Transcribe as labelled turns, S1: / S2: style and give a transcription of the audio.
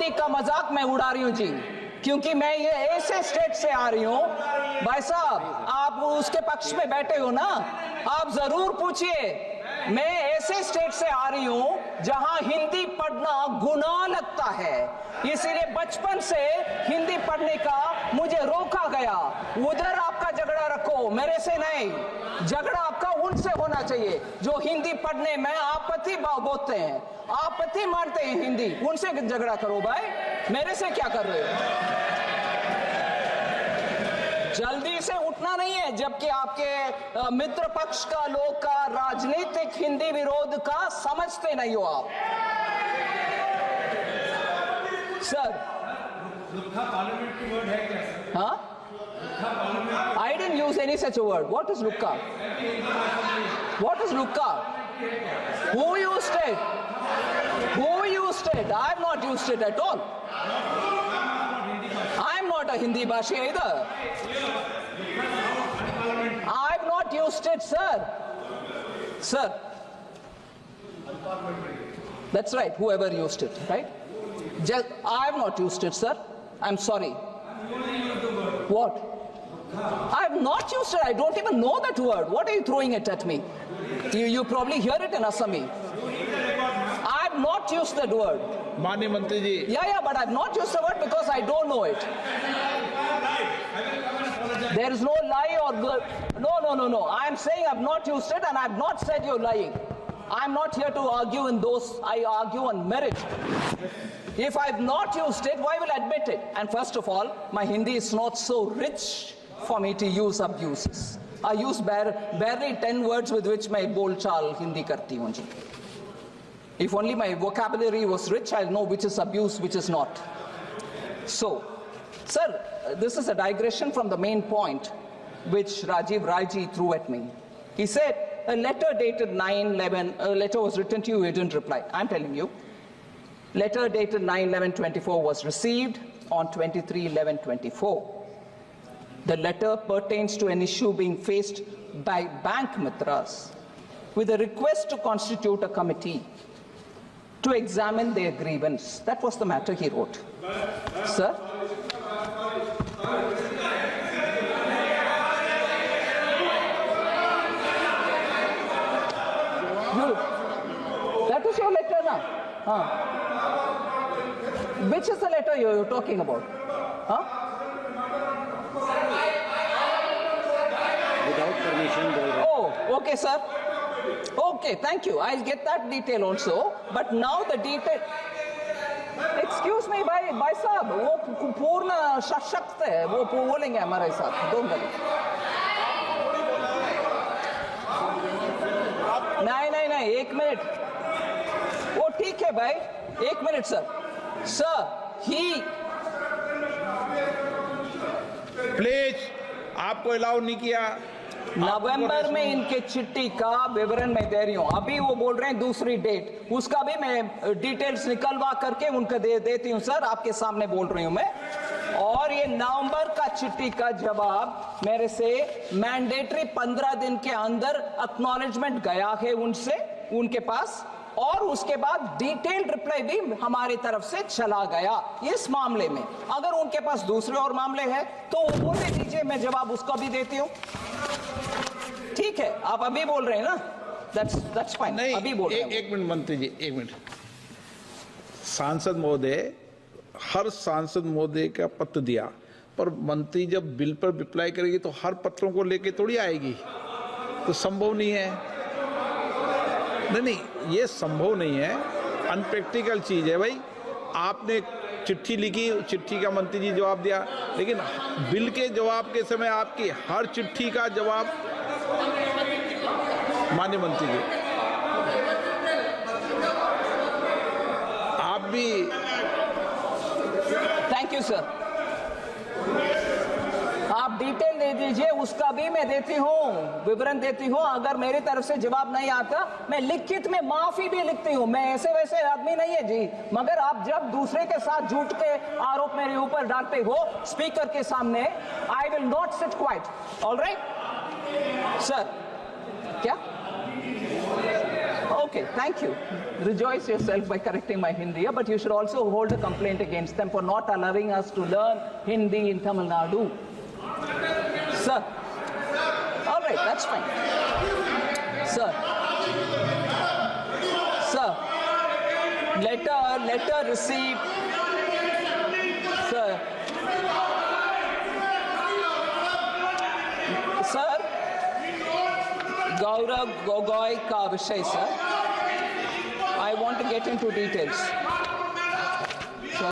S1: हिंदी का मजाक मैं उड़ा रही हूं जी, क्योंकि मैं ये ऐसे स्टेट से आ रही हूं। भाई साहब, आप उसके पक्ष में बैठे हो ना, आप जरूर पूछिए। मैं ऐसे स्टेट से आ रही हूं जहां हिंदी पढ़ना गुनाह लगता है, इसीलिए बचपन से हिंदी पढ़ने का मुझे रोका गया। उधर आपका झगड़ा रखो, मेरे से नहीं। झगड़ा आपका उनसे होना चाहिए जो हिंदी पढ़ने में आपत्ति बोलते हैं, आपत्ति मानते हैं हिंदी, उनसे झगड़ा करो भाई, मेरे से क्या कर रहे हो? जल्दी से उठना नहीं है, जबकि आपके मित्र पक्ष का लोग का राजनीतिक हिंदी विरोध का समझते नहीं हो आप। सर, पार्लियामेंट्री वर्ड है क्या? हाँ, I didn't use any such a word. What is lukka? What is lukka? Who used it? Who used it? I have not used it at all. I am not a Hindi bhashi either. I have not used it, sir. Sir. That's right, whoever used it, right? I have not used it, sir. I'm sorry. What? I have not used it. I don't even know that word. What are you throwing it at me? You probably hear it in Assami. I have not used that word.
S2: माननीय मंत्री जी।
S1: Yeah, but I have not used the word because I don't know it. There is no lie or no. I am saying I have not used it, and I have not said you're lying. I am not here to argue in those. I argue on merit. If I have not used it, why will I admit it? And first of all, my Hindi is not so rich for me to use abuses. I use barely 10 words with which my bolchal Hindi karti hoon ji. If only my vocabulary was rich, I'll know which is abuse, which is not. So, sir, this is a digression from the main point which Rajiv Raiji threw at me. He said, a letter dated 9/11, a letter was written to you, you didn't reply. I'm telling you, letter dated 9/11/24 was received on 23/11/24. The letter pertains to an issue being faced by bank mitras with a request to constitute a committee to examine their grievance. That was the matter he wrote. Sir? That is your letter now? Which is the letter you're talking about? Huh?
S3: Without permission.
S1: Oh, okay, sir. Okay, thank you. I'll get that detail also. But now the detail. Excuse me, भाई साहब, वो पूर्ण सशक्त है, वो बोलेंगे हमारे साथ। Don't worry. नहीं, 1 मिनट। वो ठीक है भाई, 1 मिनट सर। सर,
S2: प्लीज, आपको अलाउ नहीं किया।
S1: नवंबर में इनके चिट्ठी का विवरण मैं दे रही हूं। अभी वो बोल रहे हैं दूसरी डेट, उसका भी मैं डिटेल्स निकलवा करके उनको देती हूं सर, आपके सामने बोल रही हूं मैं। और ये नवंबर का चिट्ठी का जवाब मेरे से मैंडेटरी 15 दिन के अंदर एक्नॉलेजमेंट गया है उनसे, उनके पास, और उसके बाद डिटेल्ड रिप्लाई भी हमारी तरफ से चला गया इस मामले में। अगर उनके पास दूसरे और मामले हैं तो वो बोलने दीजिए, मैं जवाब उसका भी देती हूं। ठीक है, आप अभी बोल रहे हैं ना, that's fine।
S2: नहीं,
S1: अभी बोल रहे हैं।
S2: एक मिनट मंत्री जी, 1 मिनट। सांसद महोदय, हर सांसद महोदय का पत्र दिया, पर मंत्री जब बिल पर रिप्लाई करेगी तो हर पत्रों को लेके थोड़ी आएगी, तो संभव नहीं है। नहीं, ये संभव नहीं है, अनप्रैक्टिकल चीज है भाई। आपने चिट्ठी लिखी, चिट्ठी का मंत्री जी जवाब दिया, लेकिन बिल के जवाब के समय आपकी हर चिट्ठी का जवाब माननीय मंत्री जी आप भी।
S1: थैंक यू सर, आप डिटेल दे दीजिए, उसका भी मैं देती हूँ, विवरण देती हूँ। अगर मेरी तरफ से जवाब नहीं आता, मैं लिखित में माफी भी लिखती हूँ। मैं ऐसे वैसे आदमी नहीं है जी, मगर आप जब दूसरे के साथ झूठ के आरोप मेरे ऊपर डालते हो स्पीकर के सामने, I will not sit quite. Alright sir, क्या? Okay, thank you. Rejoice yourself by correcting my Hindi, but you should also hold a complaint against them for not allowing us to learn Hindi in Tamil Nadu. Sir. All right, that's fine. Sir. Sir. Letter received. Sir. Sir. Gaurav Gogoi ka vishay, sir. I want to get into details.